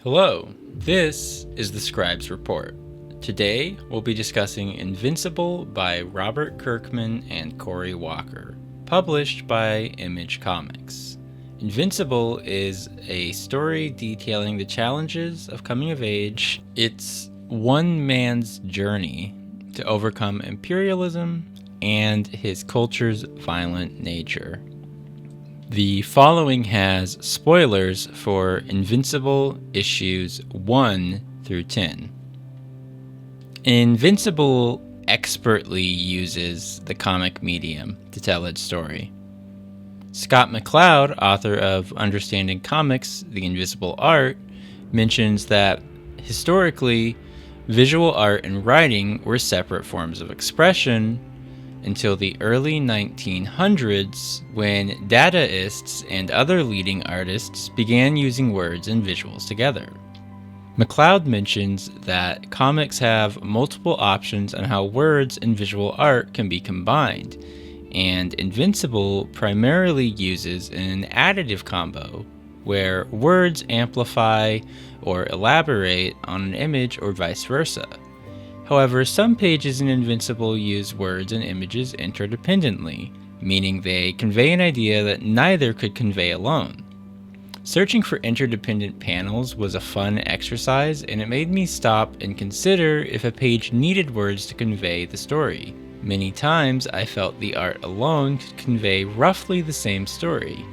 Hello, this is the Scribe's Report. Today, we'll be discussing Invincible by Robert Kirkman and Corey Walker, published by Image Comics. Invincible is a story detailing the challenges of coming of age. It's one man's journey to overcome imperialism and his culture's violent nature. The following has spoilers for Invincible issues 1 through 10. Invincible expertly uses the comic medium to tell its story. Scott McCloud, author of Understanding Comics, The Invisible Art, mentions that historically, visual art and writing were separate forms of expression until the early 1900s, when Dadaists and other leading artists began using words and visuals together. McCloud mentions that comics have multiple options on how words and visual art can be combined, and Invincible primarily uses an additive combo, where words amplify or elaborate on an image or vice versa. However, some pages in Invincible use words and images interdependently, meaning they convey an idea that neither could convey alone. Searching for interdependent panels was a fun exercise, and it made me stop and consider if a page needed words to convey the story. Many times, I felt the art alone could convey roughly the same story.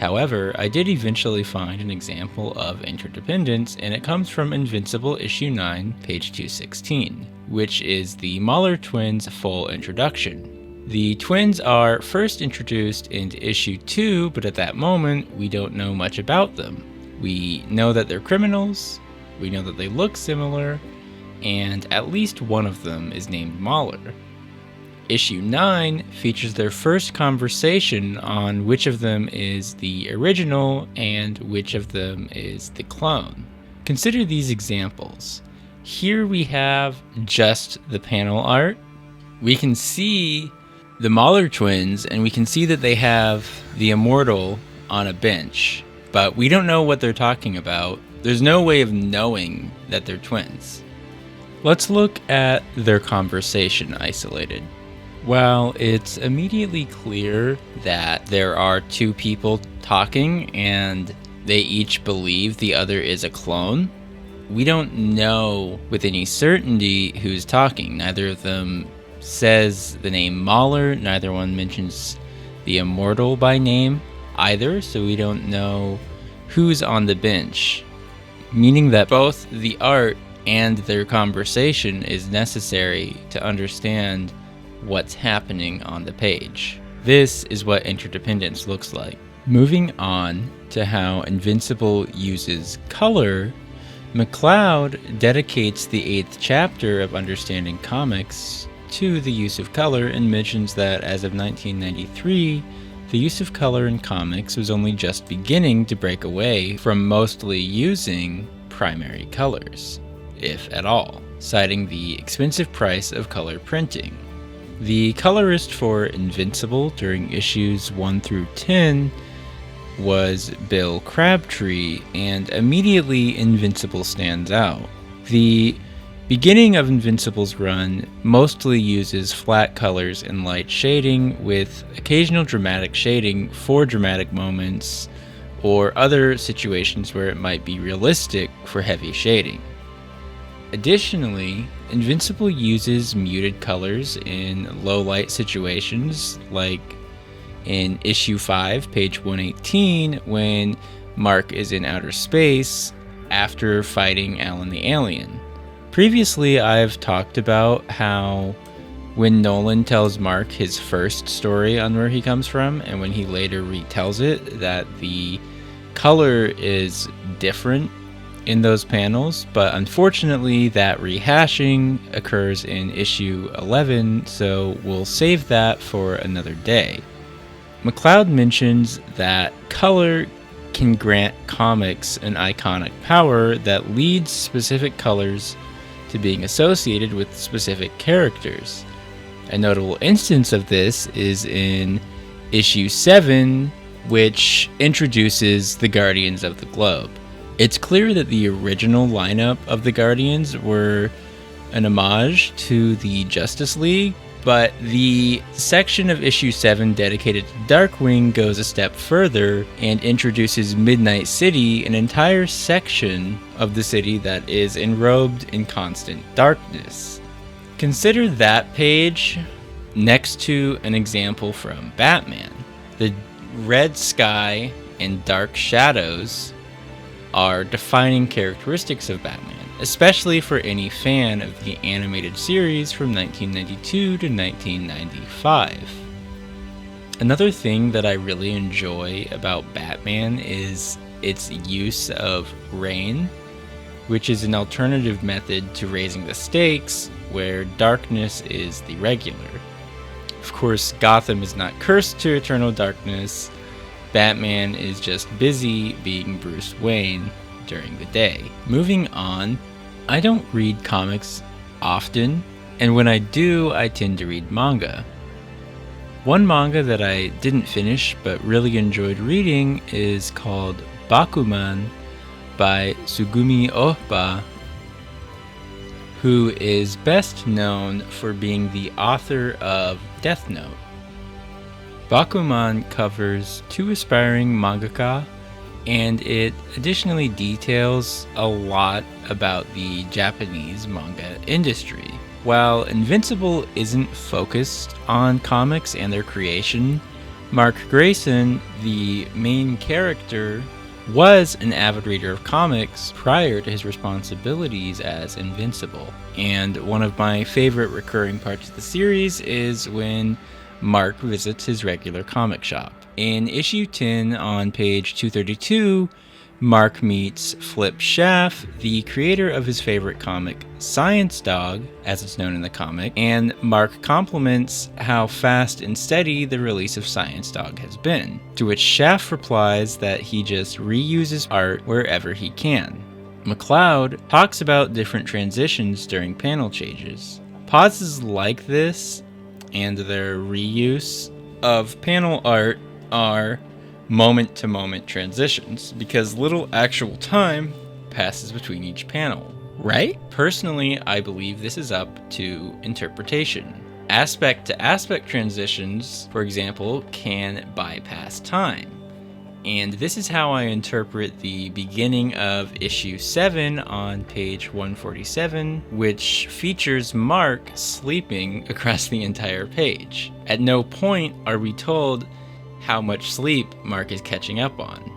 However, I did eventually find an example of interdependence, and it comes from Invincible issue 9, page 216, which is the Mahler twins' full introduction. The twins are first introduced in issue 2, but at that moment, we don't know much about them. We know that they're criminals, we know that they look similar, and at least one of them is named Mahler. Issue 9 features their first conversation on which of them is the original and which of them is the clone. Consider these examples. Here we have just the panel art. We can see the Mahler twins, and we can see that they have the immortal on a bench, but we don't know what they're talking about. There's no way of knowing that they're twins. Let's look at their conversation isolated. Well, it's immediately clear that there are two people talking and they each believe the other is a clone. We don't know with any certainty who's talking. Neither of them says the name Mahler, neither one mentions the immortal by name either, so we don't know who's on the bench, meaning that both the art and their conversation is necessary to understand what's happening on the page. This is what interdependence looks like. Moving on to how Invincible uses color, McCloud dedicates the 8th chapter of Understanding Comics to the use of color and mentions that as of 1993, the use of color in comics was only just beginning to break away from mostly using primary colors, if at all, citing the expensive price of color printing. The colorist for Invincible during issues 1 through 10 was Bill Crabtree, and immediately Invincible stands out. The beginning of Invincible's run mostly uses flat colors and light shading, with occasional dramatic shading for dramatic moments or other situations where it might be realistic for heavy shading. Additionally, Invincible uses muted colors in low light situations, like in issue 5, page 118, when Mark is in outer space after fighting Alan the Alien. Previously, I've talked about how when Nolan tells Mark his first story on where he comes from, and when he later retells it, that the color is different in those panels, but unfortunately that rehashing occurs in issue 11, so we'll save that for another day. McCloud mentions that color can grant comics an iconic power that leads specific colors to being associated with specific characters. A notable instance of this is in issue 7, which introduces the Guardians of the Globe. It's clear that the original lineup of the Guardians were an homage to the Justice League, but the section of issue 7 dedicated to Darkwing goes a step further and introduces Midnight City, an entire section of the city that is enrobed in constant darkness. Consider that page next to an example from Batman. The red sky and dark shadows are defining characteristics of Batman, especially for any fan of the animated series from 1992 to 1995. Another thing that I really enjoy about Batman is its use of rain, which is an alternative method to raising the stakes where darkness is the regular. Of course, Gotham is not cursed to eternal darkness. Batman is just busy being Bruce Wayne during the day. Moving on, I don't read comics often, and when I do, I tend to read manga. One manga that I didn't finish but really enjoyed reading is called Bakuman by Sugumi Ohba, who is best known for being the author of Death Note. Bakuman covers 2 aspiring mangaka, and it additionally details a lot about the Japanese manga industry. While Invincible isn't focused on comics and their creation, Mark Grayson, the main character, was an avid reader of comics prior to his responsibilities as Invincible. And one of my favorite recurring parts of the series is when Mark visits his regular comic shop. In issue 10 on page 232, Mark meets Flip Schaff, the creator of his favorite comic, Science Dog, as it's known in the comic, and Mark compliments how fast and steady the release of Science Dog has been, to which Schaff replies that he just reuses art wherever he can. McCloud talks about different transitions during panel changes. Pauses like this and their reuse of panel art are moment-to-moment transitions because little actual time passes between each panel, right? Personally, I believe this is up to interpretation. Aspect-to-aspect transitions, for example, can bypass time. And this is how I interpret the beginning of issue 7 on page 147, which features Mark sleeping across the entire page. At no point are we told how much sleep Mark is catching up on.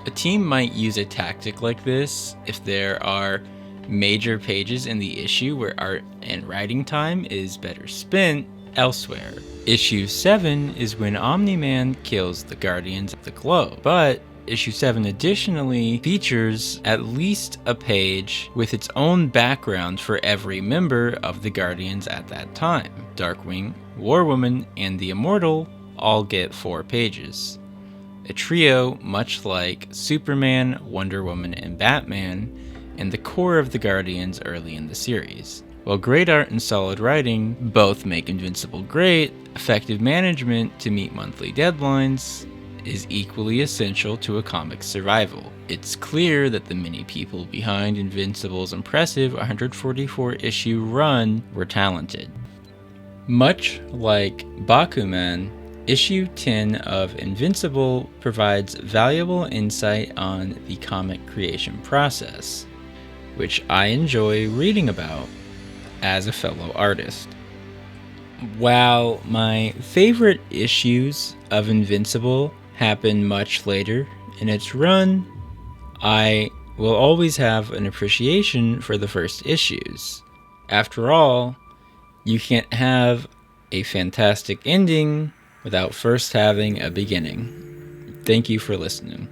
A team might use a tactic like this if there are major pages in the issue where art and writing time is better spent elsewhere. Issue 7 is when Omni-Man kills the Guardians of the Globe, but issue 7 additionally features at least a page with its own background for every member of the Guardians at that time. Darkwing, War Woman, and the Immortal all get 4 pages. A trio much like Superman, Wonder Woman, and Batman, and the core of the Guardians early in the series. While great art and solid writing both make Invincible great, effective management to meet monthly deadlines is equally essential to a comic's survival. It's clear that the many people behind Invincible's impressive 144-issue run were talented. Much like Bakuman, issue 10 of Invincible provides valuable insight on the comic creation process, which I enjoy reading about as a fellow artist. While my favorite issues of Invincible happen much later in its run, I will always have an appreciation for the first issues. After all, you can't have a fantastic ending without first having a beginning. Thank you for listening.